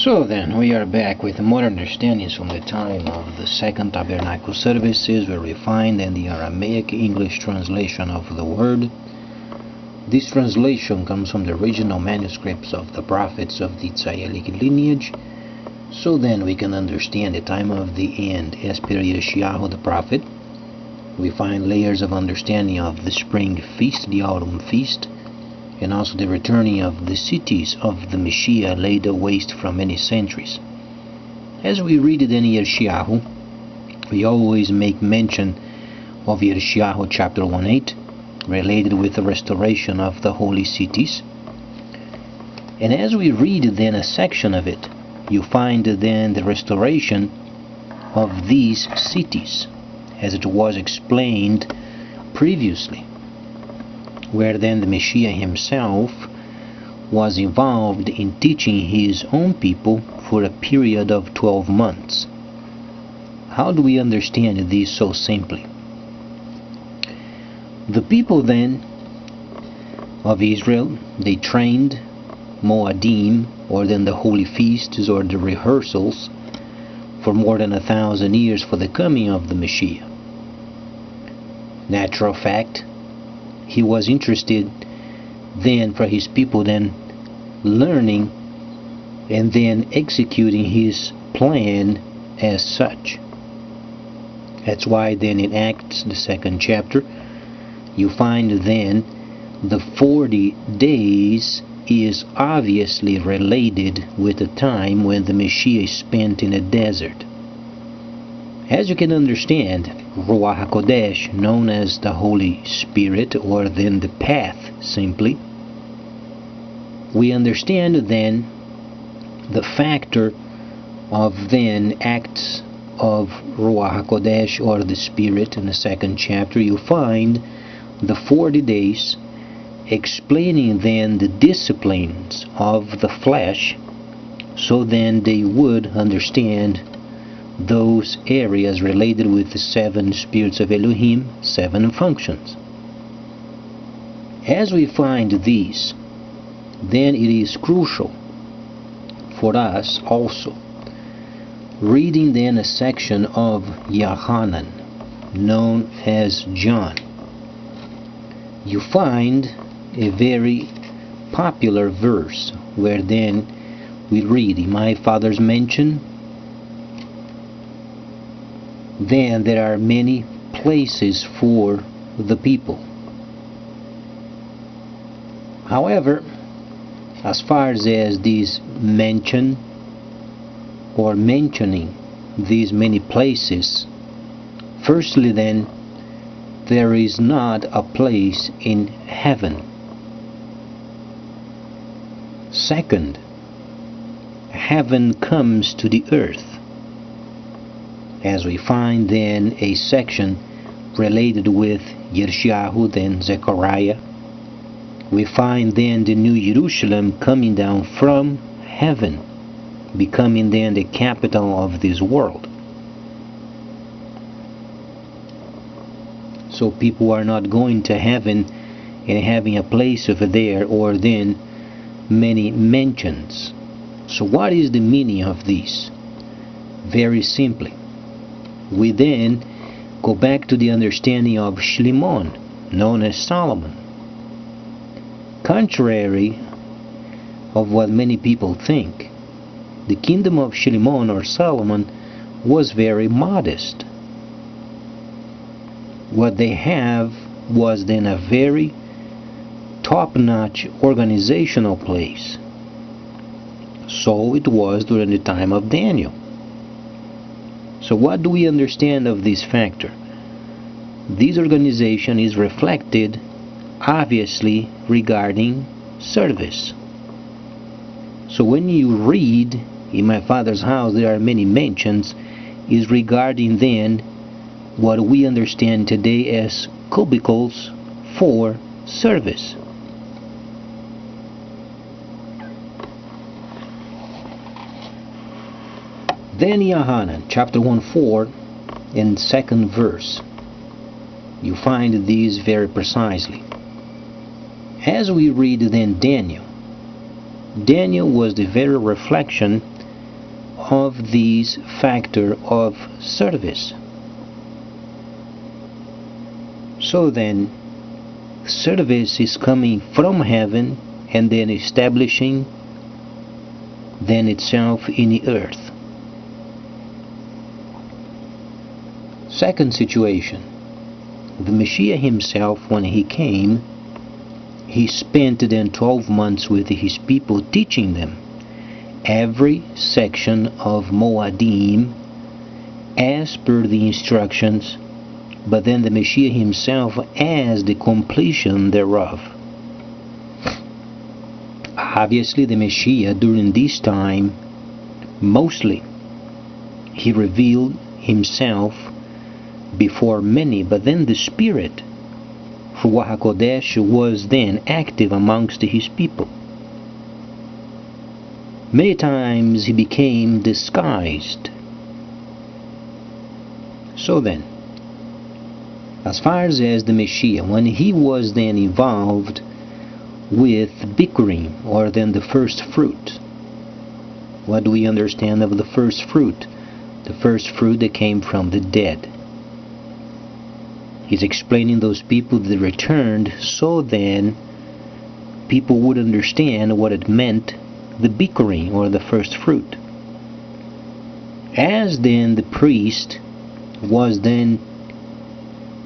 So then, we are back with more understandings from the time of the second tabernacle services, where we find in the Aramaic English translation of the word. This translation comes from the original manuscripts of the prophets of the Israelic lineage. So then we can understand the time of the end as per Yeshayahu the prophet. We find layers of understanding of the spring feast, the autumn feast, and also the returning of the cities of the Messiah laid waste from many centuries. As we read it in Yeshayahu, we always make mention of Yeshayahu chapter 1:8, related with the restoration of the holy cities. And as we read then a section of it, you find then the restoration of these cities, as it was explained previously, where then the Messiah himself was involved in teaching his own people for a period of 12 months. How do we understand this so simply? The people then of Israel, they trained Moadim, or then the holy feasts or the rehearsals, for more than 1,000 years for the coming of the Messiah. Natural fact, he was interested then for his people then learning and then executing his plan as such. That's why then in Acts, the 2nd chapter, you find then the 40 days is obviously related with the time when the Messiah spent in the desert. As you can understand, Ruach HaKodesh, known as the Holy Spirit, or then the path simply, we understand then the factor of then acts of Ruach HaKodesh, or the Spirit. In the 2nd chapter you find the 40 days explaining then the disciplines of the flesh, so then they would understand those areas related with the 7 spirits of Elohim, 7 functions. As we find these, then it is crucial for us also reading then a section of Yohanan, known as John. You find a very popular verse where then we read, in my Father's mansion then there are many places for the people. However, as far as this mention or mentioning these many places, firstly then, there is not a place in heaven. Second, heaven comes to the earth, as we find then a section related with Yeshayahu, then Zechariah. We find then the New Jerusalem coming down from heaven, becoming then the capital of this world. So people are not going to heaven and having a place over there, or then many mentions. So what is the meaning of this? Very simply, we then go back to the understanding of Shlimon, known as Solomon. Contrary of what many people think, the kingdom of Shlimon or Solomon was very modest. What they have was then a very top-notch organizational place. So it was during the time of Daniel. So what do we understand of this factor? This organization is reflected obviously regarding service. So when you read, in my Father's house there are many mentions, is regarding then what we understand today as cubicles for service. Then Yohanan chapter 1:4 and 2nd verse, you find these very precisely. As we read then Daniel was the very reflection of this factor of service. So then, service is coming from heaven and then establishing then itself in the earth. Second situation, the Messiah himself, when he came, he spent then 12 months with his people, teaching them every section of Moadim as per the instructions, but then the Messiah himself as the completion thereof. Obviously, the Messiah during this time, mostly, he revealed himself before many, but then the Spirit, Ruach HaKodesh, was then active amongst his people. Many times he became disguised. So then, as far as the Messiah, when he was then involved with Bikurim, or then the first fruit, what do we understand of the first fruit? The first fruit that came from the dead. He's explaining those people that returned, so then people would understand what it meant, the Bikurim, or the first fruit. As then the priest was then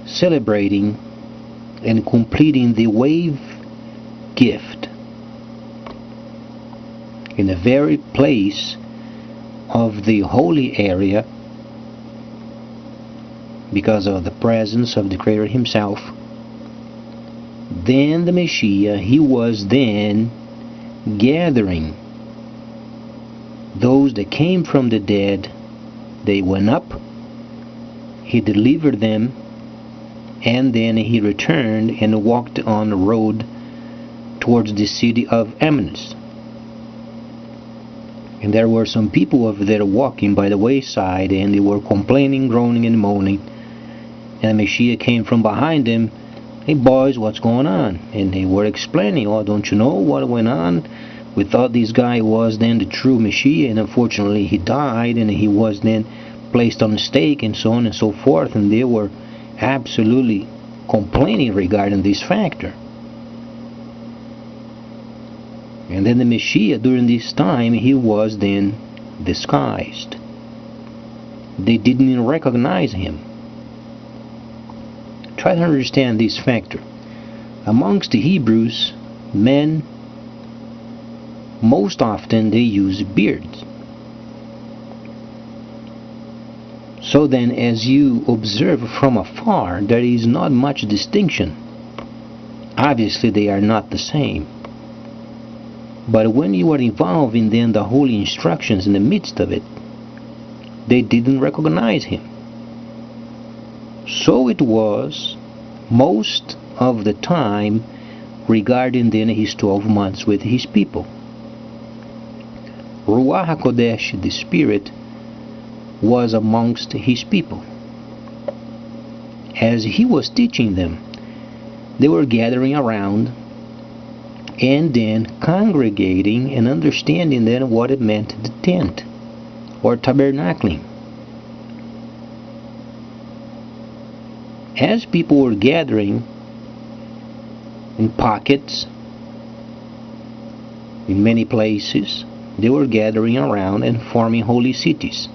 celebrating and completing the wave gift in the very place of the holy area, because of the presence of the Creator himself, then the Messiah, he was then gathering those that came from the dead. They went up, he delivered them, and then he returned and walked on the road towards the city of Emmaus. And there were some people over there walking by the wayside, and they were complaining, groaning, and moaning. And the Messiah came from behind them. Hey boys, what's going on? And they were explaining, oh, don't you know what went on? We thought this guy was then the true Messiah, and unfortunately he died, and he was then placed on a stake, and so on and so forth. And they were absolutely complaining regarding this factor. And then the Messiah, during this time, he was then disguised. They didn't recognize him. Try to understand this factor. Amongst the Hebrews, men, most often they use beards. So then, as you observe from afar, there is not much distinction. Obviously, they are not the same. But when you are involved in then the holy instructions in the midst of it, they didn't recognize him. So it was most of the time regarding then his 12 months with his people. Ruach HaKodesh, the Spirit, was amongst his people. As he was teaching them, they were gathering around and then congregating and understanding then what it meant, the tent or tabernacling. As people were gathering in pockets, in many places, they were gathering around and forming holy cities.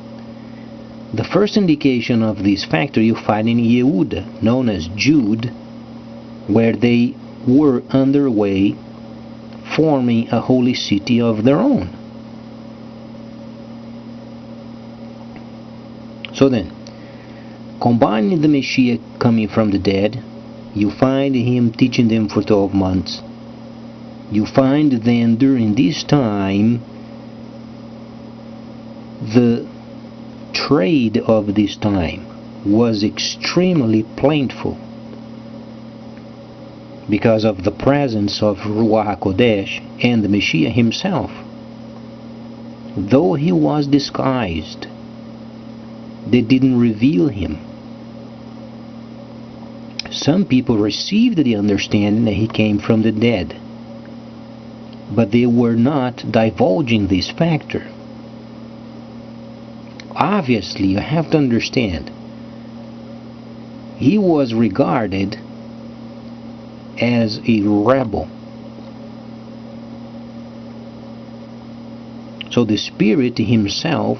The first indication of this factor you find in Yehuda, known as Jude, where they were underway forming a holy city of their own. So then, combining the Messiah coming from the dead, you find him teaching them for 12 months. You find then during this time the trade of this time was extremely plentiful because of the presence of Ruach HaKodesh and the Messiah himself. Though he was disguised, they didn't reveal him. Some people received the understanding that he came from the dead, but they were not divulging this factor. obviously you have to understand, he was regarded as a rebel. So the Spirit himself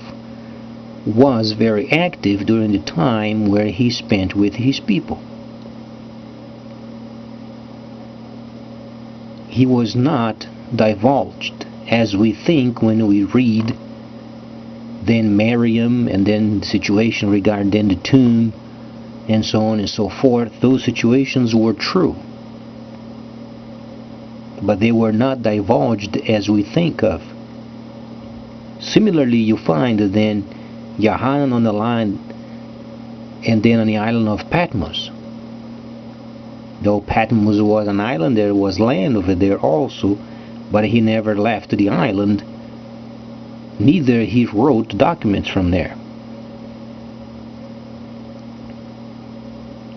was very active during the time where he spent with his people. He was not divulged as we think when we read then Miriam and then the situation regarding the tomb and so on and so forth. Those situations were true, but they were not divulged as we think of. Similarly, you find then Yohanan on the line and then on the island of Patmos. Though Patmos was an island, there was land over there also, but he never left the island, neither he wrote documents from there.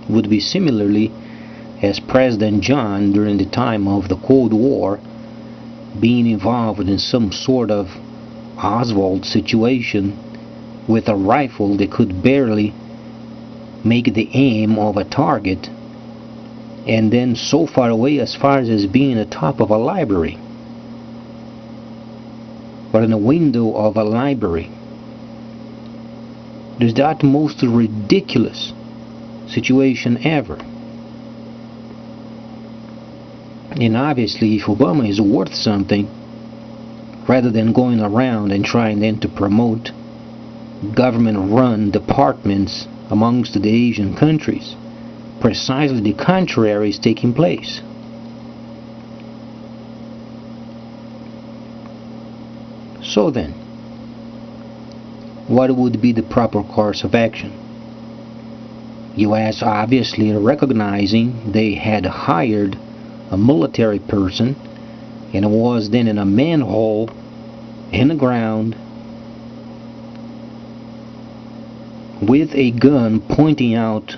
Would be similarly as President John during the time of the Cold War, being involved in some sort of Oswald situation with a rifle that could barely make the aim of a target, and then so far away as far as being the top of a library or in a window of a library. There's that most ridiculous situation ever. And obviously, if Obama is worth something, rather than going around and trying then to promote government-run departments amongst the Asian countries, precisely the contrary is taking place. So then, what would be the proper course of action? U.S. obviously recognizing they had hired a military person and was then in a manhole in the ground with a gun pointing out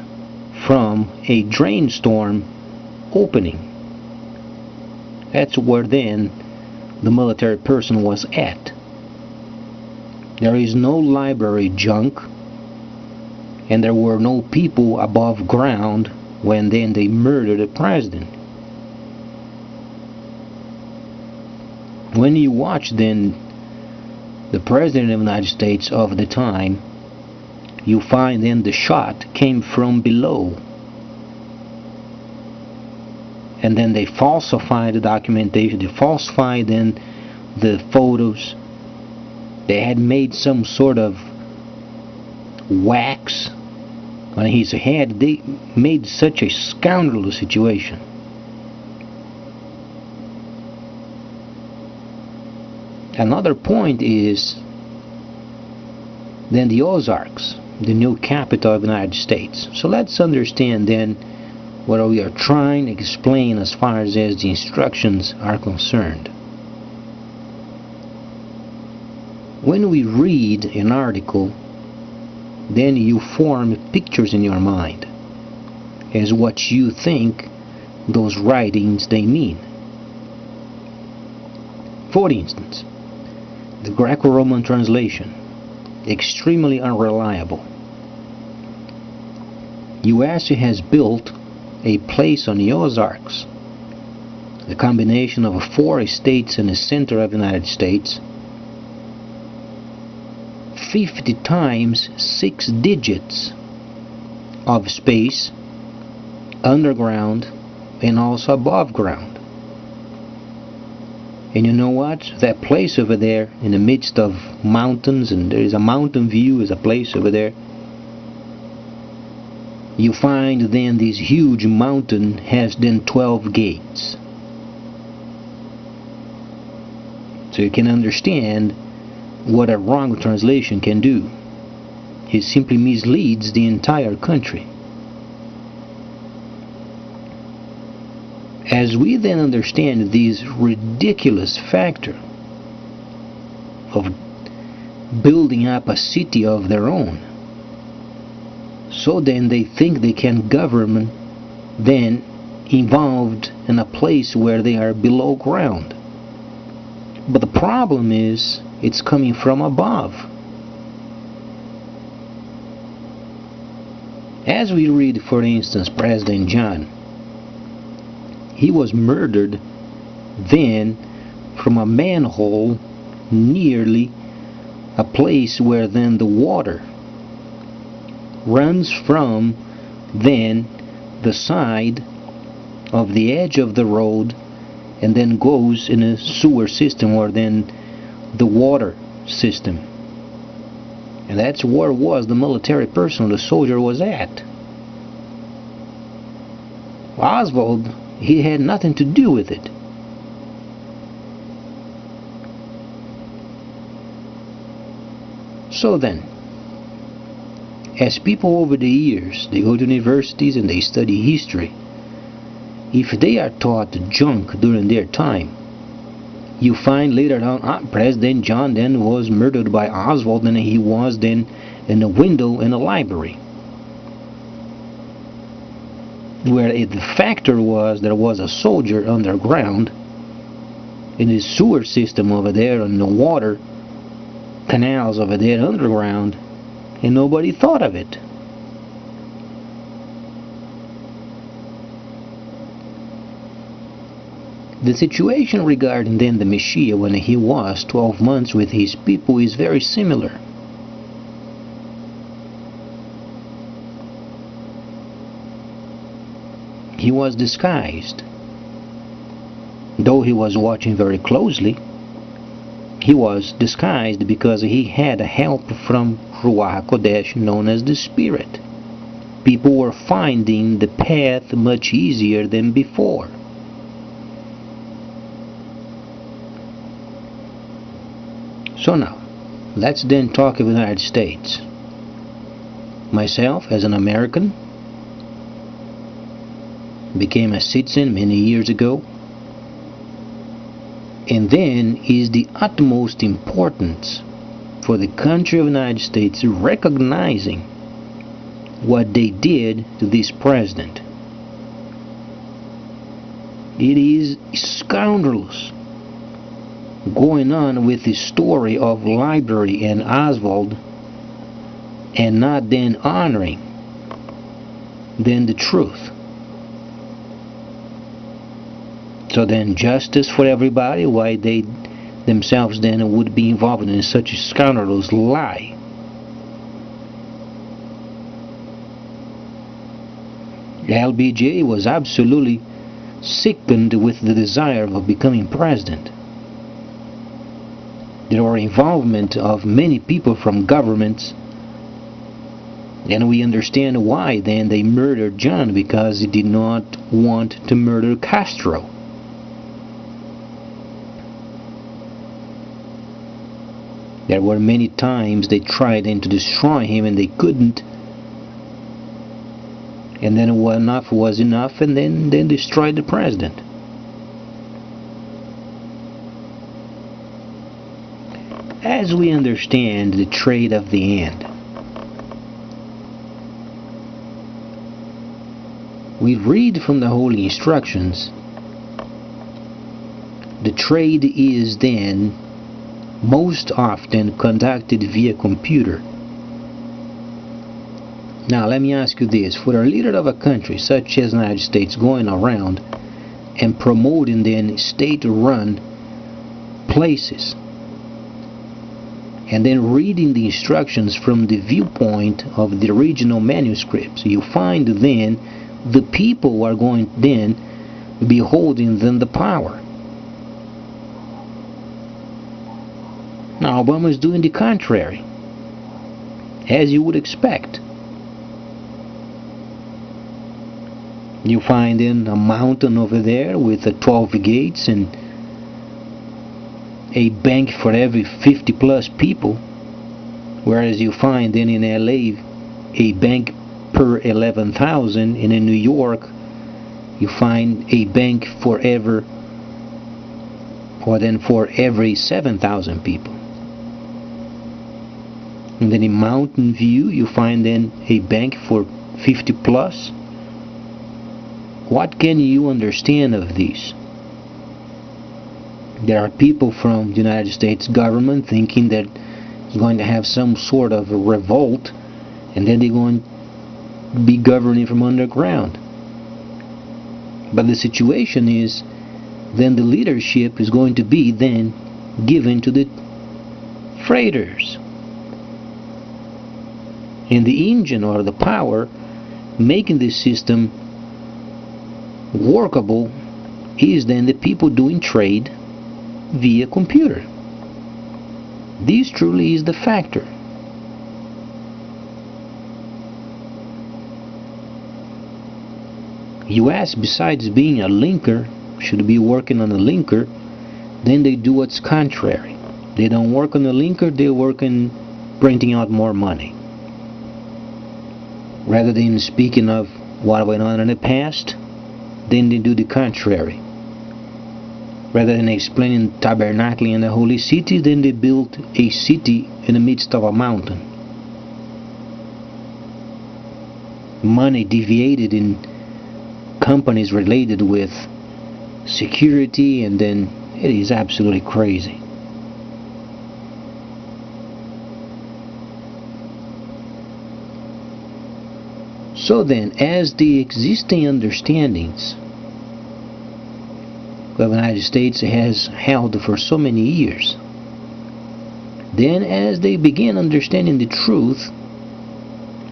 from a drain storm opening. That's where then the military person was at. There is no library junk, and there were no people above ground when then they murdered the president. When you watch then the president of the United States of the time, you find then the shot came from below, and then they falsified the documentation, they falsified then the photos. They had made some sort of wax on his head. They made such a scoundrelly situation. Another point is then the Ozarks, the new capital of the United States. So let's understand then what we are trying to explain as far as the instructions are concerned. When we read an article, then you form pictures in your mind as what you think those writings they mean. For instance, the Greco-Roman translation, extremely unreliable. U.S. has built a place on the Ozarks, the combination of 4 states in the center of the United States, 50 times 6 digits of space underground and also above ground. And you know what? That place over there in the midst of mountains, and there is a mountain view, is a place over there. You find then this huge mountain has then 12 gates. So you can understand what a wrong translation can do. It simply misleads the entire country. As we then understand this ridiculous factor of building up a city of their own, so then they think they can govern then involved in a place where they are below ground. But the problem is, it's coming from above. As we read, for instance, President John, he was murdered then from a manhole nearly a place where then the water runs from then the side of the edge of the road and then goes in a sewer system or then the water system. And that's where was the military person, the soldier was at. Oswald, he had nothing to do with it. So then, as people over the years, they go to universities and they study history, if they are taught junk during their time, you find later on, President John then was murdered by Oswald, and he was then in a window in a library. Where the factor was there was a soldier underground in his sewer system over there and the water canals over there underground, and nobody thought of it. The situation regarding then the Messiah when he was 12 months with his people is very similar. He was disguised. Though he was watching very closely, he was disguised because he had help from Ruach HaKodesh, known as the Spirit. People were finding the path much easier than before. So now, let's then talk of the United States. Myself, as an American, became a citizen many years ago, and then is the utmost importance for the country of the United States recognizing what they did to this president. It is scoundrels going on with the story of Library and Oswald and not then honoring then the truth. So then justice for everybody, why they themselves then would be involved in such a scoundrel's lie. LBJ was absolutely sickened with the desire of becoming president. There were involvement of many people from governments, and we understand why then they murdered John, because he did not want to murder Castro. There were many times they tried then to destroy him and they couldn't, and then enough was enough, and then destroyed the president. As we understand the trade of the end, we read from the Holy Instructions, the trade is then most often conducted via computer. Now let me ask you this, for a leader of a country such as the United States going around and promoting then state-run places, and then reading the instructions from the viewpoint of the original manuscripts, you find then the people are going then be holding then the power. Now Obama is doing the contrary, as you would expect. You find in a mountain over there with 12 gates and a bank for every 50 plus people, whereas you find then in LA a bank per 11,000, and in New York you find a bank for every 7,000 people. And then in Mountain View you find then a bank for 50 plus. What can you understand of these? There are people from the United States government thinking that it's going to have some sort of a revolt, and then they're going be governing from underground. But the situation is, then the leadership is going to be then given to the freighters. And the engine or the power making this system workable is then the people doing trade via computer. This truly is the factor. US, besides being a linker, should be working on a linker, then they do what's contrary. They don't work on the linker, they work on printing out more money. Rather than speaking of what went on in the past, then they do the contrary. Rather than explaining tabernacling in the holy city, then they built a city in the midst of a mountain. Money deviated in companies related with security, and then it is absolutely crazy. So then, as the existing understandings the United States has held for so many years, then as they begin understanding the truth,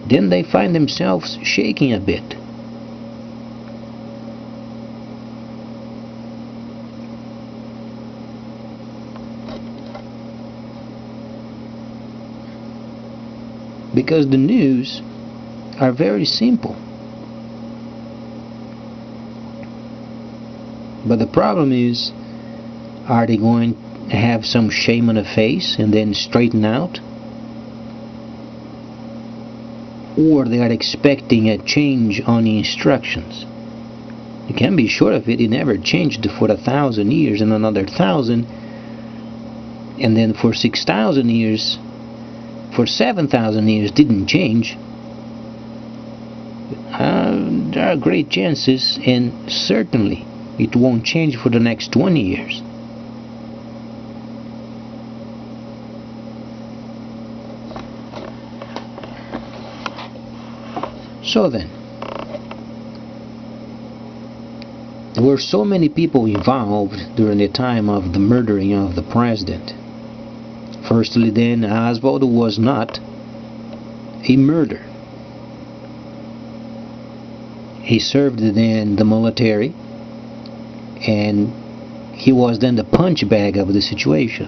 then they find themselves shaking a bit. Because the news are very simple. But the problem is, are they going to have some shame on the face and then straighten out? Or they are expecting a change on the instructions? You can be sure of it, it never changed for 1,000 years and another 1,000, and then for 6,000 years, for 7,000 years didn't change. There are great chances, and certainly it won't change for the next 20 years. So then, there were so many people involved during the time of the murdering of the president. Firstly then, Oswald was not a murderer. He served in the military, and he was then the punch bag of the situation.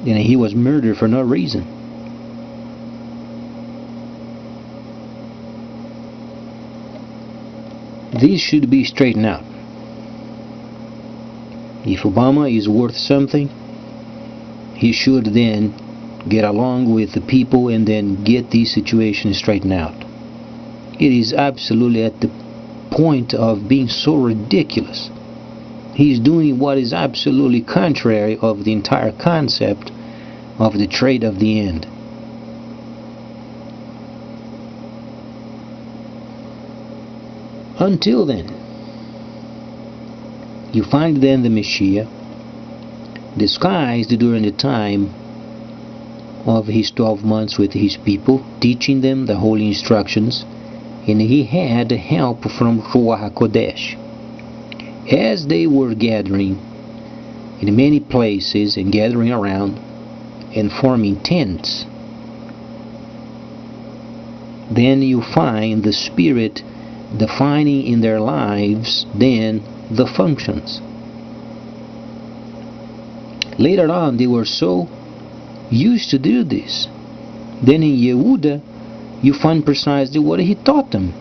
And he was murdered for no reason. This should be straightened out. If Obama is worth something, he should then get along with the people and then get these situations straightened out. It is absolutely at the point of being so ridiculous. He's doing what is absolutely contrary of the entire concept of the trade of the end. Until then, you find then the Messiah disguised during the time of his 12 months with his people, teaching them the holy instructions, and he had help from Ruach HaKodesh. As they were gathering in many places and gathering around and forming tents, then you find the Spirit defining in their lives then the functions. Later on, they were so used to do this. Then in Yehuda, you find precisely what he taught them.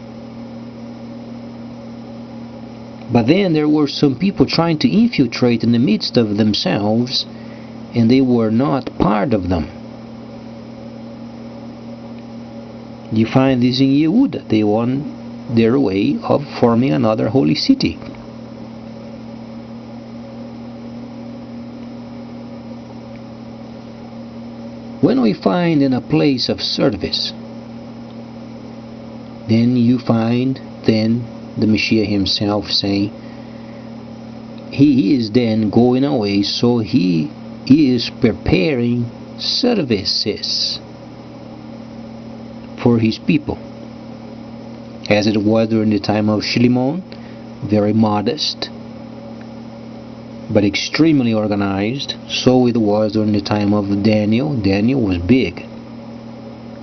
But then there were some people trying to infiltrate in the midst of themselves, and they were not part of them. You find this in Yehuda. They won their way of forming another holy city. When we find in a place of service, then you find then the Messiah himself saying he is then going away, so he is preparing services. for his people. As it was during the time of Shilimon, very modest, but extremely organized. So it was during the time of Daniel. Daniel was big.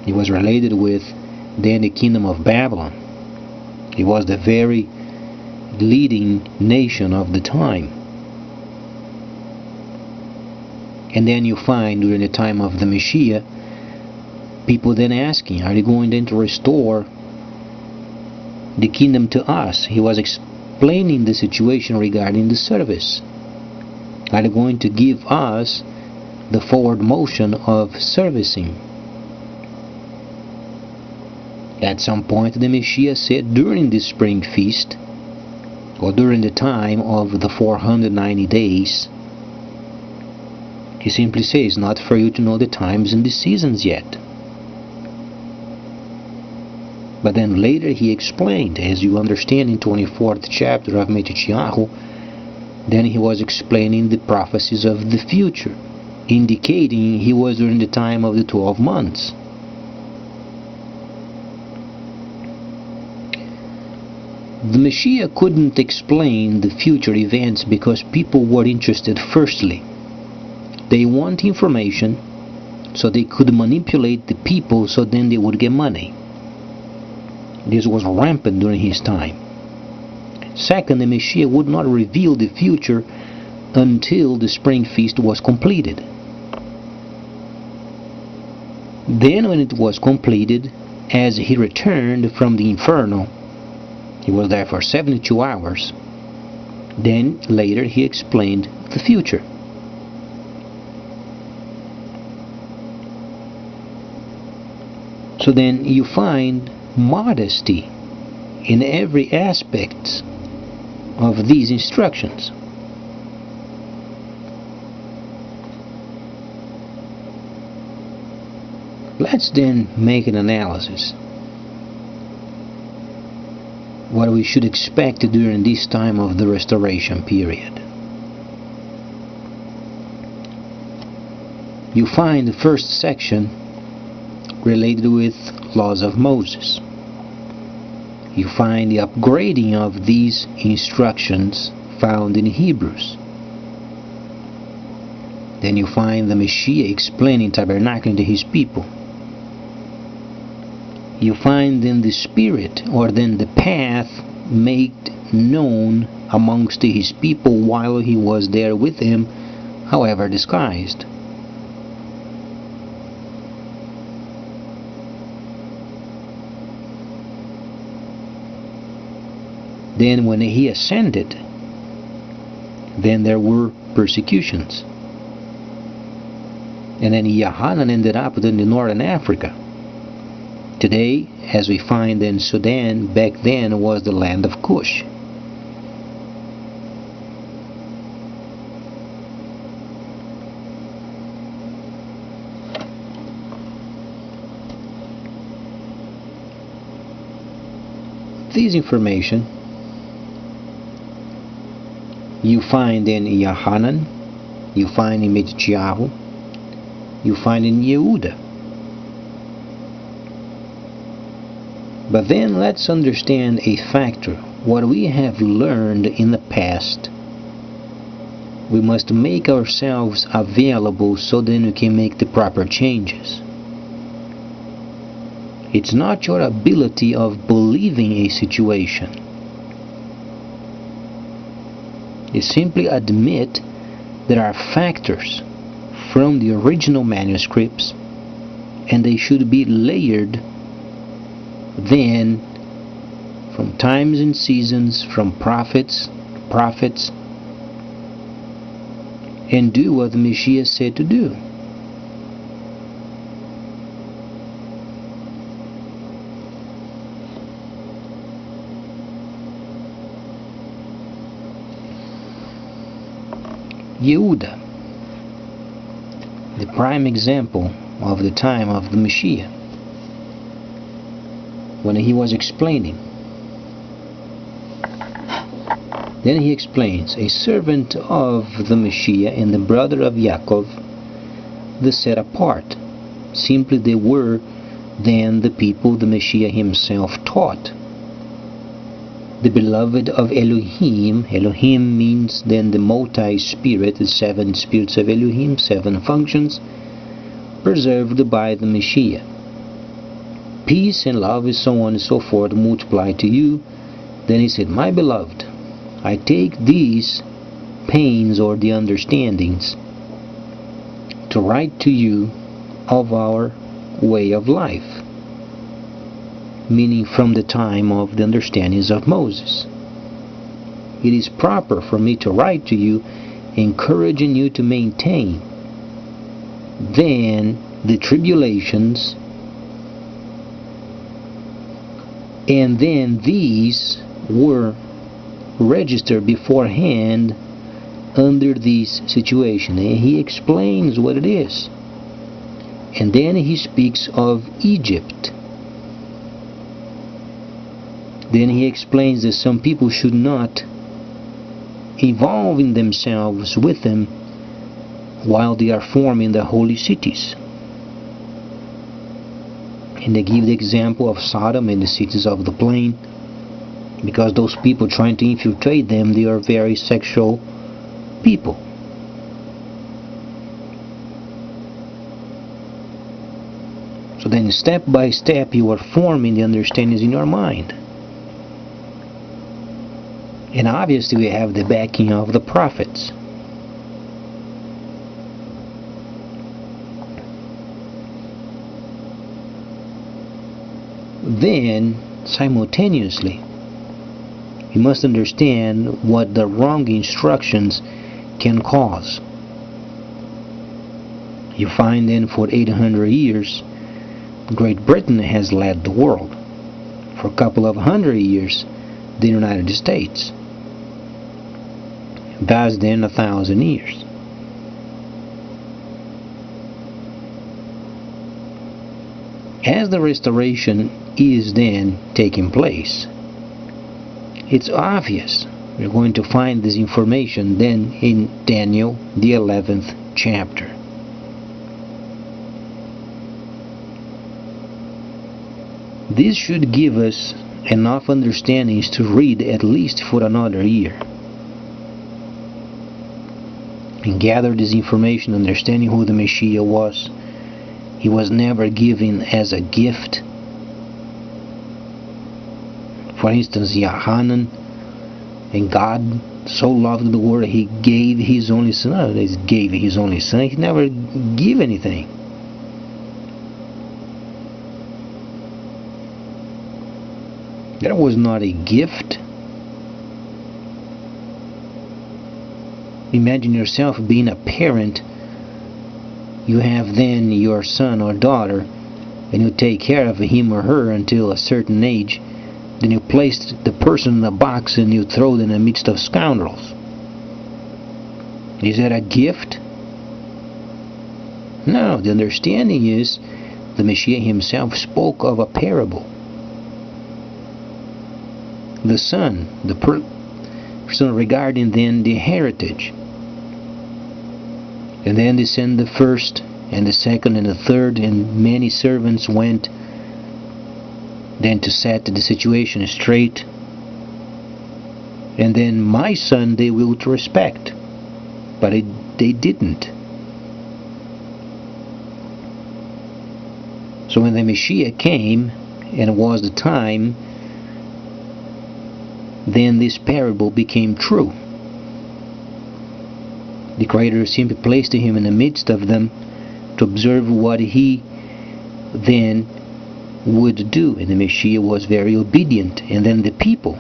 He was related with then the kingdom of Babylon. He was the very leading nation of the time. And then you find during the time of the Messiah, people then asking, are they going then to restore the kingdom to us? He was explaining the situation regarding the service. Are they going to give us the forward motion of servicing? At some point the Messiah said during the spring feast, or during the time of the 490 days, he simply says, not for you to know the times and the seasons yet. But then later he explained, as you understand in 24th chapter of Metichiahu, then he was explaining the prophecies of the future, indicating he was during the time of the 12 months. The Messiah couldn't explain the future events because people were interested. Firstly, they want information so they could manipulate the people so then they would get money. This was rampant during his time. Second, the Messiah would not reveal the future until the spring feast was completed. Then when it was completed, as he returned from the inferno, he was there for 72 hours. Then later he explained the future. So then you find modesty in every aspect of these instructions. Let's then make an analysis. What we should expect during this time of the restoration period. You find the first section related with laws of Moses. You find the upgrading of these instructions found in Hebrews. Then you find the Messiah explaining tabernacling to his people. You find then the Spirit, or then the path, made known amongst his people while he was there with them, however disguised. Then when he ascended, then there were persecutions. And then Yohanan ended up in the northern Africa. Today, as we find in Sudan, back then was the land of Kush. This information you find in Yohanan, you find in Metchiahu, you find in Yehuda. But then let's understand a factor. What we have learned in the past, we must make ourselves available so then we can make the proper changes. It's not your ability of believing a situation. You simply admit there are factors from the original manuscripts and they should be layered then from times and seasons, from prophets, and do what the Messiah said to do. Yehuda, the prime example of the time of the Messiah, when he was explaining. Then he explains, a servant of the Messiah and the brother of Yaakov, the set apart. Simply they were than the people the Messiah himself taught. The beloved of Elohim, Elohim means then the multi-spirit, the 7 spirits of Elohim, 7 functions, preserved by the Messiah. Peace and love and so on and so forth multiply to you. Then he said, my beloved, I take these pains or the understandings to write to you of our way of life, meaning from the time of the understandings of Moses. It is proper for me to write to you, encouraging you to maintain then the tribulations, and then these were registered beforehand under this situation, and he explains what it is. And then he speaks of Egypt. Then he explains that some people should not involve themselves with them while they are forming the holy cities. And they give the example of Sodom and the cities of the plain, because those people trying to infiltrate them, they are very sexual people. So then step by step you are forming the understandings in your mind. And obviously we have the backing of the prophets. Then simultaneously you must understand what the wrong instructions can cause. You find then for 800 years Great Britain has led the world. For a couple of 100 years the United States. Thus then 1,000 years. As the restoration is then taking place, it's obvious we're going to find this information then in Daniel, the 11th chapter. This should give us enough understandings to read at least for another year and gather this information, understanding who the Messiah was. He was never given as a gift. For instance, Yohanan, and God so loved the world he gave his only son. He gave his only son. He never gave anything. That was not a gift. Imagine yourself being a parent. You have then your son or daughter, and you take care of him or her until a certain age. Then you place the person in a box and you throw them in the midst of scoundrels. Is that a gift? No, the understanding is the Messiah himself spoke of a parable. The son, the person regarding then the heritage. And then they sent the first and the second and the third, and many servants went then to set the situation straight. And then my son they will to respect, but they didn't. So when the Messiah came and it was the time, then this parable became true. The Creator simply placed him in the midst of them to observe what he then would do. And the Messiah was very obedient. And then the people,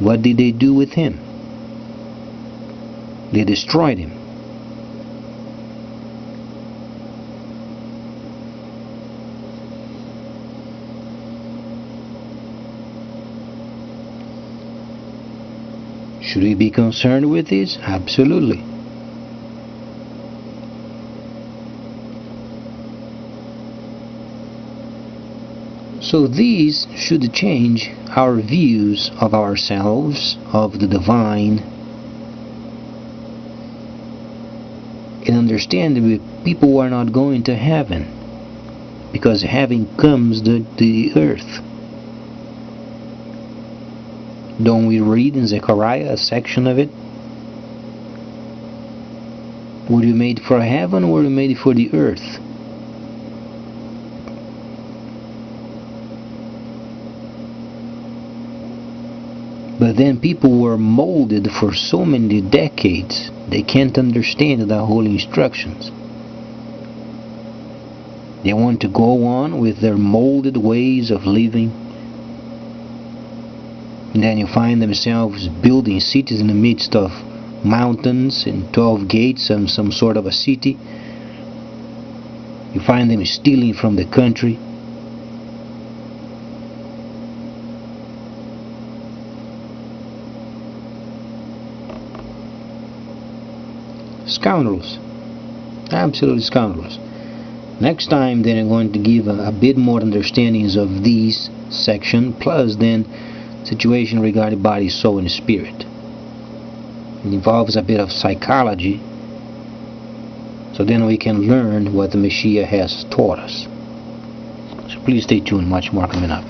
what did they do with him? They destroyed him. Should we be concerned with this? Absolutely. So these should change our views of ourselves, of the divine, and understand that people are not going to heaven. because heaven comes the earth. Don't we read in Zechariah a section of it? Were you made for heaven, or were you made for the earth? But then people were molded for so many decades, they can't understand the holy instructions. They want to go on with their molded ways of living. And then you find themselves building cities in the midst of mountains and 12 gates and some sort of a city. You find them stealing from the country. Scoundrels. Absolutely scoundrels. Next time then I'm going to give a bit more understandings of these section, plus then situation regarding body, soul and spirit. It involves a bit of psychology, so then we can learn what the Messiah has taught us. So please stay tuned, much more coming up.